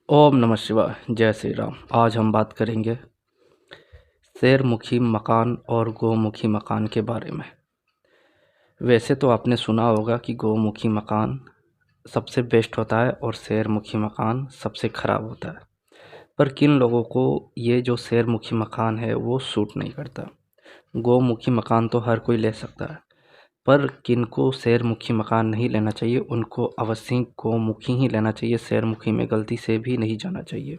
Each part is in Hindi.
ओम नमः शिवाय। जय श्री राम। आज हम बात करेंगे शेरमुखी मकान और गौमुखी मकान के बारे में। वैसे तो आपने सुना होगा कि गौमुखी मकान सबसे बेस्ट होता है और शेरमुखी मकान सबसे ख़राब होता है। पर किन लोगों को ये जो शेरमुखी मकान है वो सूट नहीं करता। गौमुखी मकान तो हर कोई ले सकता है, पर किनको शेरमुखी मकान नहीं लेना चाहिए उनको अवश्य गौमुखी ही लेना चाहिए। शेरमुखी में गलती से भी नहीं जाना चाहिए।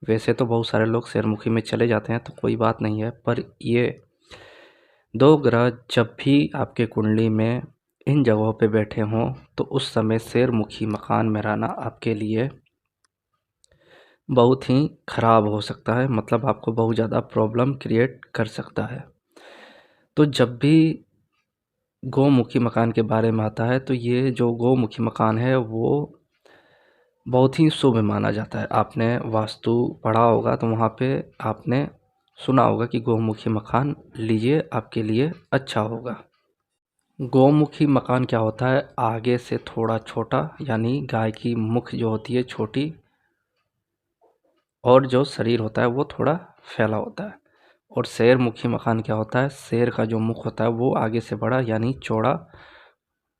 वैसे तो बहुत सारे लोग शेरमुखी में चले जाते हैं तो कोई बात नहीं है, पर ये दो ग्रह जब भी आपके कुंडली में इन जगहों पे बैठे हों तो उस समय शेरमुखी मकान में रहना आपके लिए बहुत ही ख़राब हो सकता है। मतलब आपको बहुत ज़्यादा प्रॉब्लम क्रिएट कर सकता है। तो जब भी गौमुखी मकान के बारे में आता है तो ये जो गौमुखी मकान है वो बहुत ही शुभ माना जाता है। आपने वास्तु पढ़ा होगा तो वहाँ पे आपने सुना होगा कि गौमुखी मकान लीजिए, आपके लिए अच्छा होगा। गौमुखी मकान क्या होता है, आगे से थोड़ा छोटा, यानी गाय की मुख जो होती है छोटी और जो शरीर होता है वो थोड़ा फैला होता है। और शेरमुखी मकान क्या होता है, शेर का जो मुख होता है वो आगे से बड़ा यानी चौड़ा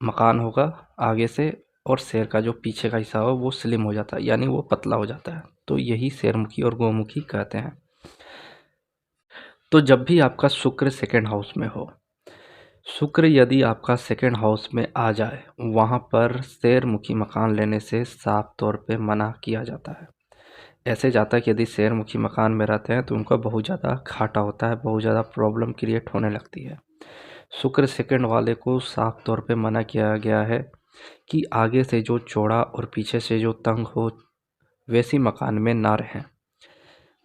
मकान होगा आगे से, और शेर का जो पीछे का हिस्सा हो वो स्लिम हो जाता है यानी वो पतला हो जाता है। तो यही शेरमुखी और गौमुखी कहते हैं। तो जब भी आपका शुक्र सेकंड हाउस में हो, शुक्र यदि आपका सेकंड हाउस में आ जाए, वहाँ पर शेरमुखी मकान लेने से साफ तौर पे मना किया जाता है। ऐसे जाता है कि यदि शेरमुखी मकान में रहते हैं तो उनका बहुत ज़्यादा घाटा होता है, बहुत ज़्यादा प्रॉब्लम क्रिएट होने लगती है। शुक्र सेकंड वाले को साफ तौर पे मना किया गया है कि आगे से जो चौड़ा और पीछे से जो तंग हो वैसी मकान में ना रहें।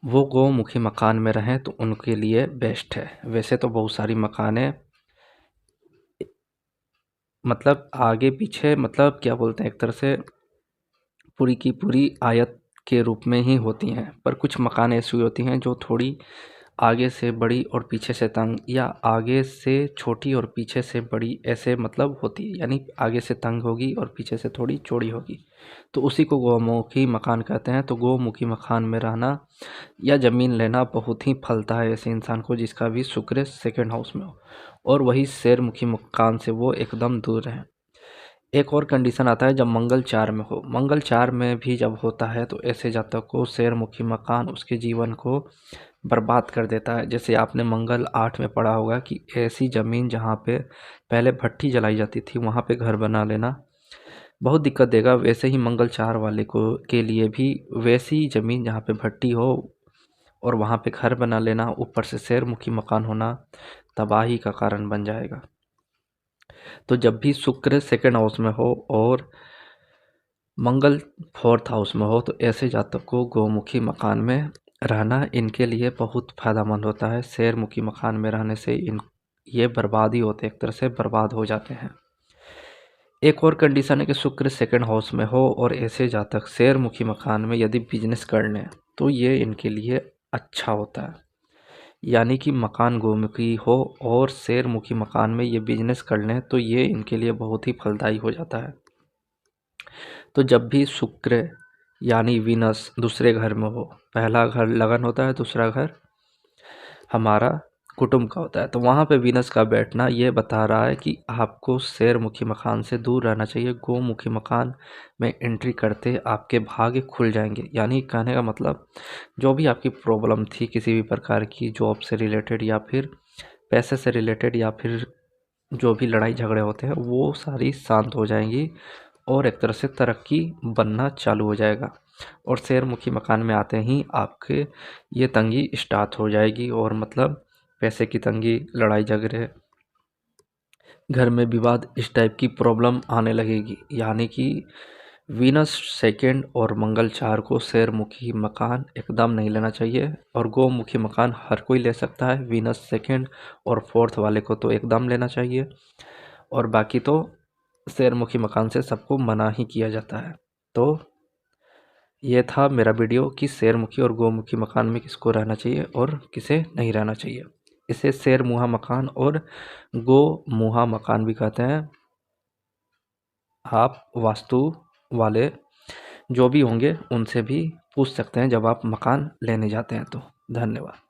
वो गौमुखी मकान में रहें तो उनके लिए बेस्ट है। वैसे तो बहुत सारी मकानें मतलब आगे पीछे मतलब क्या बोलते हैं, एक तरह से पूरी की पूरी आयत के रूप में ही होती हैं, पर कुछ मकान ऐसी होती हैं जो थोड़ी आगे से बड़ी और पीछे से तंग, या आगे से छोटी और पीछे से बड़ी, ऐसे मतलब होती है। यानी आगे से तंग होगी और पीछे से थोड़ी चौड़ी होगी, तो उसी को गौमुखी मकान कहते हैं। तो गौमुखी मकान में रहना या ज़मीन लेना बहुत ही फलता है ऐसे इंसान को जिसका भी शुक्र सेकंड हाउस में हो, और वही शेरमुखी मकान से वो एकदम दूर रहें। एक और कंडीशन आता है जब मंगल 4 में हो। मंगल 4 में भी जब होता है तो ऐसे जातक को शेरमुखी मकान उसके जीवन को बर्बाद कर देता है। जैसे आपने मंगल 8 में पढ़ा होगा कि ऐसी ज़मीन जहाँ पे पहले भट्ठी जलाई जाती थी वहाँ पे घर बना लेना बहुत दिक्कत देगा। वैसे ही मंगल 4 वाले को के लिए भी वैसी ज़मीन जहाँ पे भट्ठी हो और वहाँ पे घर बना लेना, ऊपर से शेरमुखी मकान होना, तबाही का कारण बन जाएगा। तो जब भी शुक्र सेकंड हाउस में हो और मंगल फोर्थ हाउस में हो तो ऐसे जातक को गौमुखी मकान में रहना इनके लिए बहुत फ़ायदेमंद होता है। शेरमुखी मकान में रहने से ये बर्बाद ही होते हैं, एक तरह से बर्बाद हो जाते हैं। एक और कंडीशन है कि शुक्र सेकंड हाउस में हो और ऐसे जातक शेरमुखी मकान में यदि बिजनेस कर लें तो ये इनके लिए अच्छा होता है। यानी कि मकान गौमुखी हो और शेरमुखी मकान में ये बिजनेस कर लें तो ये इनके लिए बहुत ही फलदायी हो जाता है। तो जब भी शुक्र यानी वीनस दूसरे घर में हो, पहला घर लगन होता है, दूसरा घर हमारा कुटुंब का होता है, तो वहाँ पे वीनस का बैठना ये बता रहा है कि आपको शेरमुखी मकान से दूर रहना चाहिए। गौमुखी मकान में एंट्री करते आपके भाग्य खुल जाएंगे। यानी कहने का मतलब जो भी आपकी प्रॉब्लम थी किसी भी प्रकार की, जॉब से रिलेटेड या फिर पैसे से रिलेटेड या फिर जो भी लड़ाई झगड़े होते हैं वो सारी शांत हो जाएंगी और एक तरह से तरक्की बनना चालू हो जाएगा। और शेरमुखी मकान में आते ही आपके ये तंगी स्टार्ट हो जाएगी, और मतलब पैसे की तंगी, लड़ाई झगड़े, घर में विवाद, इस टाइप की प्रॉब्लम आने लगेगी। यानी कि वीनस सेकंड और मंगल 4 को शेरमुखी मकान एकदम नहीं लेना चाहिए, और गौमुखी मकान हर कोई ले सकता है। वीनस सेकंड और फोर्थ वाले को तो एकदम लेना चाहिए, और बाकी तो शेरमुखी मकान से सबको मना ही किया जाता है। तो ये था मेरा वीडियो कि शेरमुखी और गौमुखी मकान में किसको रहना चाहिए और किसे नहीं रहना चाहिए। इसे शेरमुहा मकान और गौमुहा मकान भी कहते हैं। आप वास्तु वाले जो भी होंगे उनसे भी पूछ सकते हैं जब आप मकान लेने जाते हैं तो। धन्यवाद।